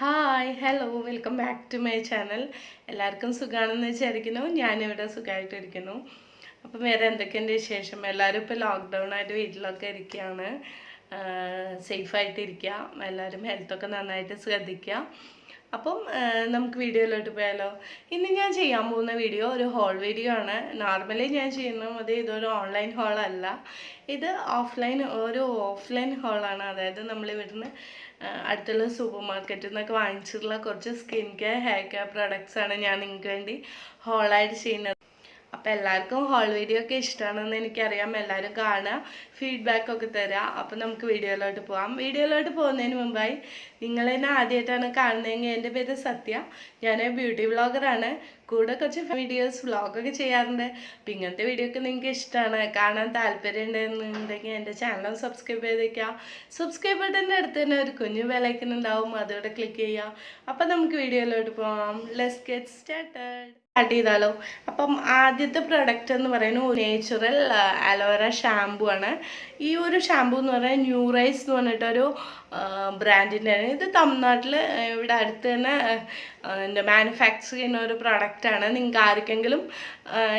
Hi hello welcome back to my channel. എല്ലാവർക്കും സുഖമാണെന്ന് വിചാരിക്കുന്നു. ഞാനിവിടെ സുഖമായിട്ടിരിക്കുന്നു. അപ്പം വേറെ എന്തൊക്കെയുണ്ട് വിശേഷം? എല്ലാവരും ഇപ്പോൾ ലോക്ക്ഡൗൺ ആയിട്ട് വീട്ടിലൊക്കെ ഇരിക്കുകയാണ്. സേഫായിട്ടിരിക്കുക, എല്ലാവരും ഹെൽത്തൊക്കെ നന്നായിട്ട് ശ്രദ്ധിക്കുക. അപ്പം നമുക്ക് വീഡിയോയിലോട്ട് പോയാലോ. ഇന്ന് ഞാൻ ചെയ്യാൻ പോകുന്ന വീഡിയോ ഒരു ഹോൾ വീഡിയോ ആണ്. നോർമലി ഞാൻ ചെയ്യുന്നത് ഇതൊരു ഓൺലൈൻ ഹോളല്ല, ഇത് ഓഫ്ലൈൻ ഹോളാണ്. അതായത് നമ്മളിവിടുന്ന് അടുത്തുള്ള സൂപ്പർ മാർക്കറ്റിൽ നിന്നൊക്കെ വാങ്ങിച്ചിട്ടുള്ള കുറച്ച് സ്കിൻ കെയർ ഹെയർ കെയർ പ്രൊഡക്ട്സാണ് ഞാൻ നിങ്ങൾക്ക് വേണ്ടി ഹോളായിട്ട് ചെയ്യുന്നത്. അപ്പോൾ എല്ലാവർക്കും ഹോൾ വീഡിയോ ഒക്കെ ഇഷ്ടമാണെന്ന് എനിക്കറിയാം. എല്ലാവരും കാണുക, ഫീഡ്ബാക്കൊക്കെ തരിക. അപ്പോൾ നമുക്ക് വീഡിയോയിലോട്ട് പോകാം. വീഡിയോയിലോട്ട് പോകുന്നതിന് മുമ്പായി നിങ്ങളെന്നെ ആദ്യമായിട്ടാണ് കാണുന്നതെങ്കിൽ എൻ്റെ പേര് സത്യ, ഞാൻ ബ്യൂട്ടി വ്ളോഗറാണ്. കൂടെ കുറച്ച് വീഡിയോസ് വ്ളോഗൊക്കെ ചെയ്യാറുണ്ട്. അപ്പം ഇങ്ങനത്തെ വീഡിയോ ഒക്കെ നിങ്ങൾക്ക് ഇഷ്ടമാണ്, കാണാൻ താല്പര്യം ഉണ്ടെന്നുണ്ടെങ്കിൽ എൻ്റെ ചാനൽ സബ്സ്ക്രൈബ് ചെയ്തേക്കുക. സബ്സ്ക്രൈബ് ബട്ടൻ്റെ അടുത്ത് തന്നെ ഒരു കുഞ്ഞു ബെലൈക്കൻ ഉണ്ടാവും, അതോടെ ക്ലിക്ക് ചെയ്യുക. അപ്പം നമുക്ക് വീഡിയോയിലോട്ട് പോകാം. Let's get started. സ്റ്റാർട്ട് ചെയ്താലോ. അപ്പം ആദ്യത്തെ പ്രൊഡക്റ്റ് എന്ന് പറയുന്നത് നേച്ചുറൽ അലോവേറ ഷാമ്പു ആണ്. ഈ ഒരു ഷാമ്പു എന്ന് പറയുന്നത് ന്യൂറൈസ് എന്ന് പറഞ്ഞിട്ടൊരു ബ്രാൻഡിൻ്റെ ആണ്. ഇത് തമിഴ്നാട്ടിൽ ഇവിടെ അടുത്ത് തന്നെ എന്താ മാനുഫാക്ചർ ചെയ്യുന്ന ഒരു പ്രൊഡക്റ്റാണ്. നിങ്ങൾക്ക് ആർക്കെങ്കിലും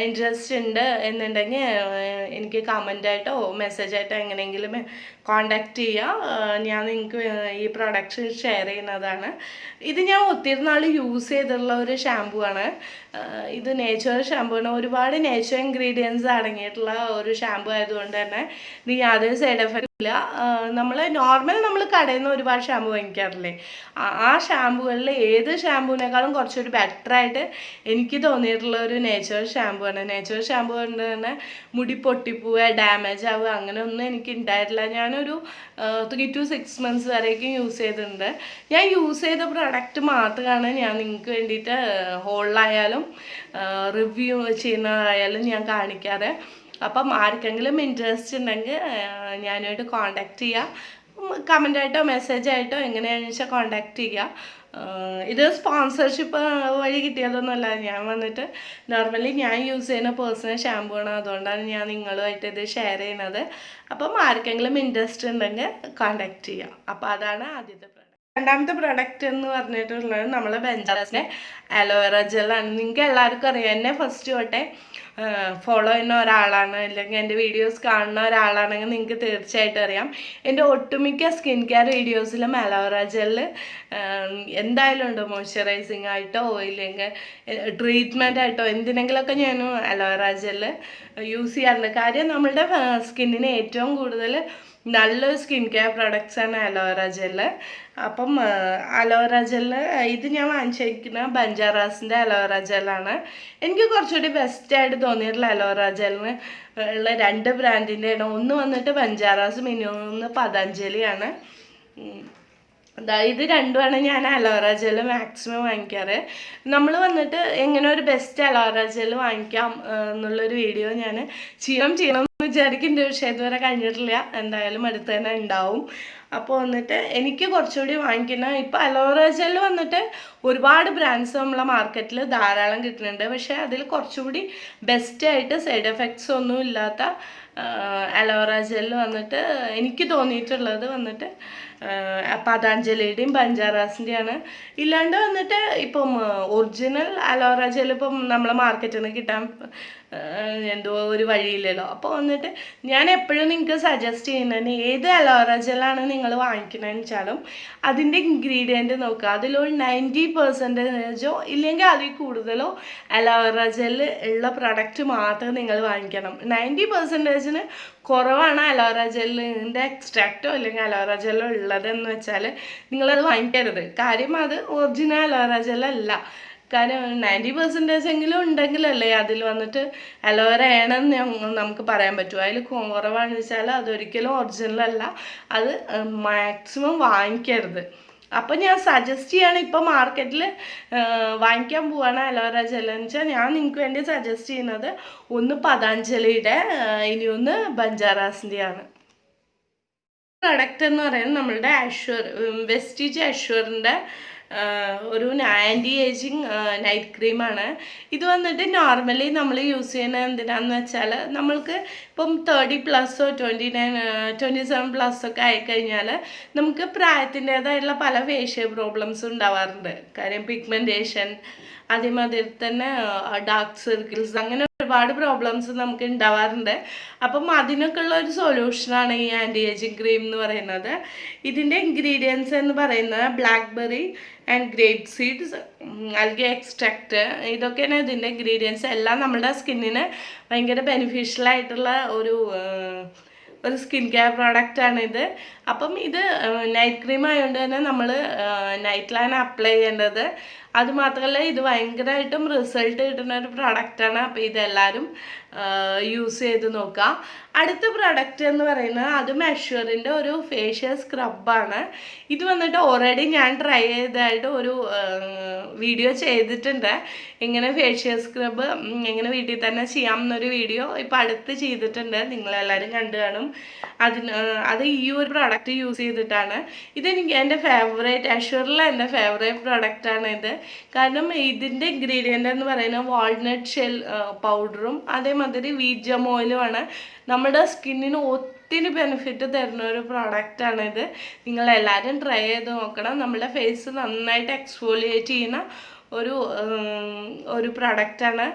ഇൻട്രസ്റ്റ് ഉണ്ട് എന്നുണ്ടെങ്കിൽ എനിക്ക് കമൻ്റായിട്ടോ മെസ്സേജായിട്ടോ എങ്ങനെയെങ്കിലും കോണ്ടാക്ട് ചെയ്യുക. ഞാൻ നിങ്ങൾക്ക് ഈ പ്രൊഡക്റ്റ് ഷെയർ ചെയ്യുന്നതാണ്. ഇത് ഞാൻ ഒത്തിരി നാൾ യൂസ് ചെയ്തിട്ടുള്ള ഒരു ഷാമ്പു ആണ്. ഇത് നേച്ചുറൽ ഷാമ്പു ആണ്. ഒരുപാട് നേച്ചുറൽ ഇൻഗ്രീഡിയൻസ് അടങ്ങിയിട്ടുള്ള ഒരു ഷാമ്പു ആയതുകൊണ്ട് തന്നെ ഇത് യാതൊരു സൈഡ് എഫക്റ്റ് ഇല്ല. നമ്മൾ കടയിൽ നിന്ന് ഒരുപാട് ഷാമ്പു വാങ്ങിക്കാറില്ലേ, ആ ഷാമ്പുകളിൽ ഏത് ഷാമ്പുവിനേക്കാളും കുറച്ചൊരു ബെറ്ററായിട്ട് എനിക്ക് തോന്നിയിട്ടുള്ള ഒരു നേച്ചുറൽ ഷാമ്പു ആണ്. നേച്ചുറൽ ഷാമ്പു കൊണ്ട് തന്നെ മുടി പൊട്ടിപ്പോവുക, ഡാമേജ് ആവുക അങ്ങനെ ഒന്നും എനിക്ക് ഉണ്ടായിട്ടില്ല. ഞാനൊരു 3 to 6 months വരേക്കും യൂസ് ചെയ്തിട്ടുണ്ട്. ഞാൻ യൂസ് ചെയ്ത പ്രൊഡക്റ്റ് മാത്രമാണ് ഞാൻ നിങ്ങൾക്ക് വേണ്ടിയിട്ട് ഹോളിലായാലും റിവ്യൂ ചെയ്യുന്നതായാലും ഞാൻ കാണിക്കാറ്. അപ്പം ആർക്കെങ്കിലും ഇൻട്രസ്റ്റ് ഉണ്ടെങ്കിൽ ഞാനായിട്ട് കോണ്ടാക്ട് ചെയ്യുക. കമൻ്റായിട്ടോ മെസ്സേജായിട്ടോ എങ്ങനെയാണെന്ന് വെച്ചാൽ കോണ്ടാക്ട് ചെയ്യുക. ഇത് സ്പോൺസർഷിപ്പ് വഴി കിട്ടിയതൊന്നുമല്ല. ഞാൻ വന്നിട്ട് നോർമലി ഞാൻ യൂസ് ചെയ്യുന്ന പേഴ്സണൽ ഷാമ്പു ആണ്, അതുകൊണ്ടാണ് ഞാൻ നിങ്ങളുമായിട്ട് ഇത് ഷെയർ ചെയ്യുന്നത്. അപ്പം ആർക്കെങ്കിലും ഇൻട്രസ്റ്റ് ഉണ്ടെങ്കിൽ കോണ്ടാക്ട് ചെയ്യുക. അപ്പോൾ അതാണ് ആദ്യത്തെ പ്രൊഡക്റ്റ്. രണ്ടാമത്തെ പ്രൊഡക്റ്റ് എന്ന് പറഞ്ഞിട്ടുള്ളത് നമ്മളെ ബഞ്ചാറസിൻ്റെ അലോവേറ ജെല്ലാണ്. നിങ്ങൾക്ക് എല്ലാവർക്കും അറിയാം, എന്നെ ഫസ്റ്റ് തൊട്ടേ ഫോളോ ചെയ്യുന്ന ഒരാളാണ്, അല്ലെങ്കിൽ എൻ്റെ വീഡിയോസ് കാണുന്ന ഒരാളാണെങ്കിൽ നിങ്ങൾക്ക് തീർച്ചയായിട്ടും അറിയാം. എൻ്റെ ഒട്ടുമിക്ക സ്കിൻ കെയർ വീഡിയോസിലും അലോവേറ ജെല്ല് എന്തായാലും ഉണ്ട്. മോയ്സ്ചറൈസിങ് ആയിട്ടോ ഇല്ലെങ്കിൽ ട്രീറ്റ്മെൻ്റ് ആയിട്ടോ എന്തിനെങ്കിലുമൊക്കെ ഞാൻ അലോവേറ ജെല്ല് യൂസ് ചെയ്യാറുണ്ട്. കാര്യം നമ്മളുടെ സ്കിന്നിന് ഏറ്റവും കൂടുതൽ നല്ലൊരു സ്കിൻ കെയർ പ്രൊഡക്ട്സാണ് അലോവേറ ജെല്ല്. അപ്പം അലോവേറ ജെല്ല് ഇത് ഞാൻ വാങ്ങിച്ചിരിക്കുന്ന ബഞ്ചാറാസിൻ്റെ അലോവേറ ജെല്ലാണ്. എനിക്ക് കുറച്ചുകൂടി ബെസ്റ്റായിട്ട് തോന്നിയിട്ടുള്ള അലോവേറ ജെല്ലിന് ഉള്ള 2 ബ്രാൻഡിൻ്റെയാണ്. ഒന്ന് വന്നിട്ട് ബഞ്ചാറാസ്, ഒന്ന് പതഞ്ജലിയാണ്. ഇത് രണ്ടുമാണ് ഞാൻ അലോവേറ ജെല്ല് മാക്സിമം വാങ്ങിക്കാറ്. നമ്മൾ വന്നിട്ട് എങ്ങനെ ഒരു ബെസ്റ്റ് അലോവേറ ജെല്ല് വാങ്ങിക്കാം എന്നുള്ളൊരു വീഡിയോ ഞാൻ ചെയ്യണം എന്ന് വിചാരിക്കുന്നുണ്ട്. പക്ഷേ ഇതുവരെ കഴിഞ്ഞിട്ടില്ല. എന്തായാലും അടുത്ത് തന്നെ ഉണ്ടാവും. അപ്പോൾ വന്നിട്ട് എനിക്ക് കുറച്ചുകൂടി വാങ്ങിക്കുന്ന ഇപ്പോൾ അലോവേറ ജെല്ല് വന്നിട്ട് ഒരുപാട് ബ്രാൻഡ്സ് നമ്മളെ മാർക്കറ്റിൽ ധാരാളം കിട്ടുന്നുണ്ട്. പക്ഷേ അതിൽ കുറച്ചുകൂടി ബെസ്റ്റായിട്ട് സൈഡ് എഫക്ട്സ് ഒന്നും ഇല്ലാത്ത അലോവേറ ജെല്ല് വന്നിട്ട് എനിക്ക് തോന്നിയിട്ടുള്ളത് വന്നിട്ട് പതാഞ്ജലിയുടെയും ബഞ്ചാറാസിൻ്റെയാണ്. ഇല്ലാണ്ട് വന്നിട്ട് ഇപ്പം ഒറിജിനൽ അലോവേറ ജെല്ല് ഇപ്പം നമ്മളെ മാർക്കറ്റിൽ നിന്ന് കിട്ടാൻ എന്തോ ഒരു വഴിയില്ലല്ലോ. അപ്പോൾ വന്നിട്ട് ഞാൻ എപ്പോഴും നിങ്ങൾക്ക് സജസ്റ്റ് ചെയ്യുന്നതിന് ഏത് അലോവേറ ജെല്ലാണ് നിങ്ങൾ വാങ്ങിക്കണമെന്ന് വെച്ചാലും അതിൻ്റെ ഇൻഗ്രീഡിയൻറ്റ് നോക്കുക. അതിലൊരു 90% ഇല്ലെങ്കിൽ അതിൽ കൂടുതലോ അലോവേറ ജെല്ല് ഉള്ള പ്രൊഡക്റ്റ് മാത്രം നിങ്ങൾ വാങ്ങിക്കണം. 90% കുറവാണ് അലോവേറ ജെല്ലിൻ്റെ എക്സ്ട്രാക്റ്റോ അല്ലെങ്കിൽ അലോവേറ ജെല്ലോ ഉള്ളതെന്ന് വെച്ചാൽ നിങ്ങളത് വാങ്ങിക്കരുത്. കാര്യം അത് ഒറിജിനൽ അലോവേറ ജെല്ലല്ല. കാരണം 90% എങ്കിലും ഉണ്ടെങ്കിലല്ലേ അതിൽ വന്നിട്ട് അലോവേറ ആണെന്ന് നമുക്ക് പറയാൻ പറ്റുമോ. അതിൽ കുറവാണെന്ന് വെച്ചാൽ അതൊരിക്കലും ഒറിജിനൽ അല്ല. അത് മാക്സിമം വാങ്ങിക്കരുത്. അപ്പം ഞാൻ സജസ്റ്റ് ചെയ്യാണ്, ഇപ്പോൾ മാർക്കറ്റിൽ വാങ്ങിക്കാൻ പോവാണ് അലോവേറ ജെല്ലെന്ന് വെച്ചാൽ ഞാൻ നിങ്ങൾക്ക് വേണ്ടി സജസ്റ്റ് ചെയ്യുന്നത് ഒന്ന് പതാഞ്ജലിയുടെ, ഇനി ഒന്ന് ബഞ്ചാറാസിൻ്റെയാണ്. പ്രൊഡക്റ്റ് എന്ന് പറയുന്നത് നമ്മളുടെ അഷ്വർ വെസ്റ്റിജ് അഷ്വറിൻ്റെ ഒരു ആൻറ്റി ഏജിങ് നൈറ്റ് ക്രീമാണ്. ഇത് വന്നിട്ട് നോർമലി നമ്മൾ യൂസ് ചെയ്യുന്നത് എന്തിനാണെന്ന് വെച്ചാൽ നമ്മൾക്ക് ഇപ്പം 30+ 27+ ഒക്കെ ആയിക്കഴിഞ്ഞാൽ നമുക്ക് പ്രായത്തിൻ്റേതായിട്ടുള്ള പല ഫേഷ്യൽ പ്രോബ്ലംസ് ഉണ്ടാവാറുണ്ട്. കാര്യം പിഗ്മെൻറ്റേഷൻ, അതേമാതിരി തന്നെ ഡാർക്ക് സർക്കിൾസ്, അങ്ങനെ ഒരുപാട് പ്രോബ്ലംസ് നമുക്ക് ഉണ്ടാവാറുണ്ട്. അപ്പം അതിനൊക്കെ ഉള്ള ഒരു സൊല്യൂഷനാണ് ഈ ആൻറ്റി ഏജിങ് ക്രീം എന്ന് പറയുന്നത്. ഇതിൻ്റെ ഇൻഗ്രീഡിയൻസ് എന്ന് പറയുന്നത് blackberry and grape seeds, algae extract, ഇതൊക്കെയാണ് ഇതിൻ്റെ ഇൻഗ്രീഡിയൻസ്. എല്ലാം നമ്മുടെ സ്കിന്നിന് ഭയങ്കര ബെനിഫിഷ്യലായിട്ടുള്ള ഒരു സ്കിൻ കെയർ പ്രോഡക്റ്റാണിത്. അപ്പം ഇത് നൈറ്റ് ക്രീം ആയതുകൊണ്ട് തന്നെ നമ്മൾ നൈറ്റിലാണ് അപ്ലൈ ചെയ്യേണ്ടത്. അതുമാത്രമല്ല ഇത് ഭയങ്കരമായിട്ടും റിസൾട്ട് കിട്ടുന്ന ഒരു പ്രോഡക്റ്റാണ്. അപ്പോൾ ഇതെല്ലാവരും യൂസ് ചെയ്ത് നോക്കുക. അടുത്ത പ്രൊഡക്റ്റ് എന്ന് പറയുന്നത് അതും അഷ്വറിൻ്റെ ഒരു ഫേഷ്യൽ സ്ക്രബാണ്. ഇത് വന്നിട്ട് ഓൾറെഡി ഞാൻ ട്രൈ ചെയ്തതായിട്ട് ഒരു വീഡിയോ ചെയ്തിട്ടുണ്ട്. എങ്ങനെ ഫേഷ്യൽ സ്ക്രബ് എങ്ങനെ വീട്ടിൽ തന്നെ ചെയ്യാമെന്നൊരു വീഡിയോ ഇപ്പോൾ അടുത്ത് ചെയ്തിട്ടുണ്ട്, നിങ്ങളെല്ലാവരും കണ്ടു കാണും. അത് ഈ ഒരു പ്രോഡക്റ്റ് യൂസ് ചെയ്തിട്ടാണ്. ഇതെനിക്ക് എൻ്റെ ഫേവറേറ്റ്, അഷ്വറിലെ എൻ്റെ ഫേവറേറ്റ് പ്രോഡക്റ്റാണ് ഇത്. കാരണം ഇതിൻ്റെ ഇൻഗ്രീഡിയൻ്റ് എന്ന് പറയുന്നത് വാൾനട്ട് ഷെൽ പൗഡറും അതേമാതിരി വീറ്റ് ജം ഓയിലുമാണ്. നമ്മുടെ സ്കിന്നിന് ഒത്തിരി ബെനിഫിറ്റ് തരുന്ന ഒരു പ്രോഡക്റ്റാണിത്. നിങ്ങളെല്ലാവരും ട്രൈ ചെയ്ത് നോക്കണം. നമ്മുടെ ഫേസ് നന്നായിട്ട് എക്സ്ഫോളിയേറ്റ് ചെയ്യുന്ന ഒരു പ്രൊഡക്റ്റാണ്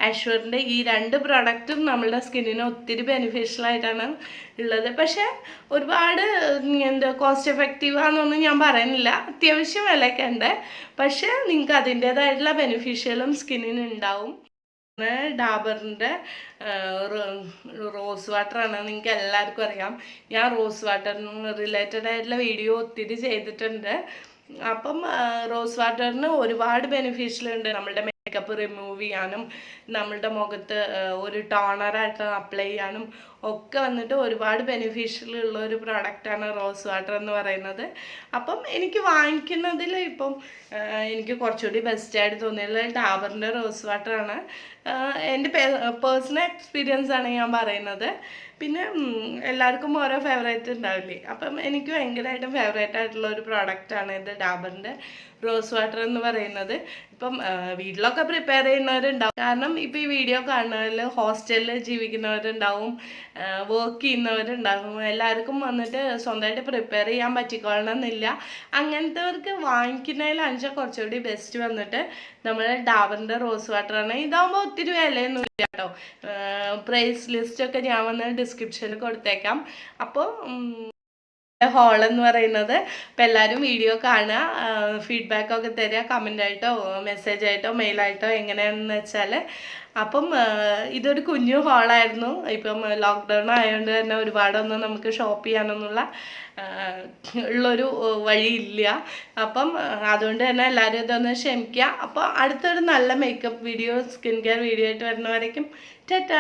അഷ്വറിൻ്റെ. ഈ 2 പ്രൊഡക്റ്റും നമ്മളുടെ സ്കിന്നിന് ഒത്തിരി ബെനിഫിഷ്യലായിട്ടാണ് ഉള്ളത്. പക്ഷേ ഒരുപാട് കോസ്റ്റ് എഫക്റ്റീവാണെന്നൊന്നും ഞാൻ പറയുന്നില്ല. അത്യാവശ്യം വിലയൊക്കെ ഉണ്ട്. പക്ഷേ നിങ്ങൾക്ക് അതിൻ്റേതായിട്ടുള്ള ബെനിഫിഷ്യലും സ്കിന്നിന് ഉണ്ടാവും. ഡാബറിൻ്റെ റോസ് വാട്ടറാണ്. നിങ്ങൾക്ക് എല്ലാവർക്കും അറിയാം, ഞാൻ റോസ് വാട്ടറിന് റിലേറ്റഡ് ആയിട്ടുള്ള വീഡിയോ ഒത്തിരി ചെയ്തിട്ടുണ്ട്. അപ്പം റോസ് വാട്ടറിന് ഒരുപാട് ബെനിഫിഷ്യലുണ്ട്. നമ്മളുടെ മേക്കപ്പ് റിമൂവ് ചെയ്യാനും നമ്മളുടെ മുഖത്ത് ഒരു ടോണറായിട്ട് അപ്ലൈ ചെയ്യാനും ഒക്കെ വന്നിട്ട് ഒരുപാട് ബെനിഫിഷ്യലുള്ള ഒരു പ്രോഡക്റ്റാണ് റോസ് വാട്ടർ എന്ന് പറയുന്നത്. അപ്പം എനിക്ക് വാങ്ങിക്കുന്നതിൽ ഇപ്പം എനിക്ക് കുറച്ചുകൂടി ബെസ്റ്റായിട്ട് തോന്നിയത് ഡാബറിൻ്റെ റോസ് വാട്ടറാണ്. എൻ്റെ പേഴ്സണൽ എക്സ്പീരിയൻസ് ആണ് ഞാൻ പറയുന്നത്. പിന്നെ എല്ലാവർക്കും ഓരോ ഫേവറേറ്റ് ഉണ്ടാവില്ലേ. അപ്പം എനിക്ക് ഭയങ്കരമായിട്ടും ഫേവറേറ്റ് ആയിട്ടുള്ള ഒരു പ്രോഡക്റ്റാണ് ഇത് ഡാബറിൻ്റെ റോസ് വാട്ടർ എന്ന് പറയുന്നത്. ഇപ്പം വീട്ടിലൊക്കെ പ്രിപ്പയർ ചെയ്യുന്നവരുണ്ടാവും. കാരണം ഇപ്പോൾ ഈ വീഡിയോ കാണുന്നവരിൽ ഹോസ്റ്റലിൽ ജീവിക്കുന്നവരുണ്ടാവും, വർക്ക് ചെയ്യുന്നവരുണ്ടാകും. എല്ലാവർക്കും വന്നിട്ട് സ്വന്തമായിട്ട് പ്രിപ്പയർ ചെയ്യാൻ പറ്റിക്കൊള്ളണമെന്നില്ല. അങ്ങനത്തെവർക്ക് വാങ്ങിക്കുന്നതിലാണെന്ന് കുറച്ചുകൂടി ബെസ്റ്റ് വന്നിട്ട് നമ്മൾ ഡാബറിൻ്റെ റോസ് വാട്ടറാണ്. ഇതാകുമ്പോൾ ഒത്തിരി വിലയൊന്നും ഇല്ല കേട്ടോ. പ്രൈസ് ലിസ്റ്റൊക്കെ ഞാൻ വന്ന് ഡിസ്ക്രിപ്ഷനിൽ കൊടുത്തേക്കാം. അപ്പോൾ ഹോൾ എന്ന് പറയുന്നത്, അപ്പോൾ എല്ലാവരും വീഡിയോ കാണുക, ഫീഡ്ബാക്കൊക്കെ തരിക, കമൻ്റായിട്ടോ മെസ്സേജായിട്ടോ മെയിലായിട്ടോ എങ്ങനെയാണെന്ന് വെച്ചാൽ. അപ്പം ഇതൊരു കുഞ്ഞു ഹോളായിരുന്നു. ഇപ്പം ലോക്ക്ഡൗൺ ആയതുകൊണ്ട് തന്നെ ഒരുപാടൊന്നും നമുക്ക് ഷോപ്പ് ചെയ്യാനൊന്നുള്ള ഉള്ളൊരു വഴിയില്ല. അപ്പം അതുകൊണ്ട് തന്നെ എല്ലാവരും ഇതൊന്ന് ക്ഷമിക്കുക. അപ്പോൾ അടുത്തൊരു നല്ല makeup video, skin care video ആയിട്ട് വരുന്നവരേക്കും ടാറ്റാ.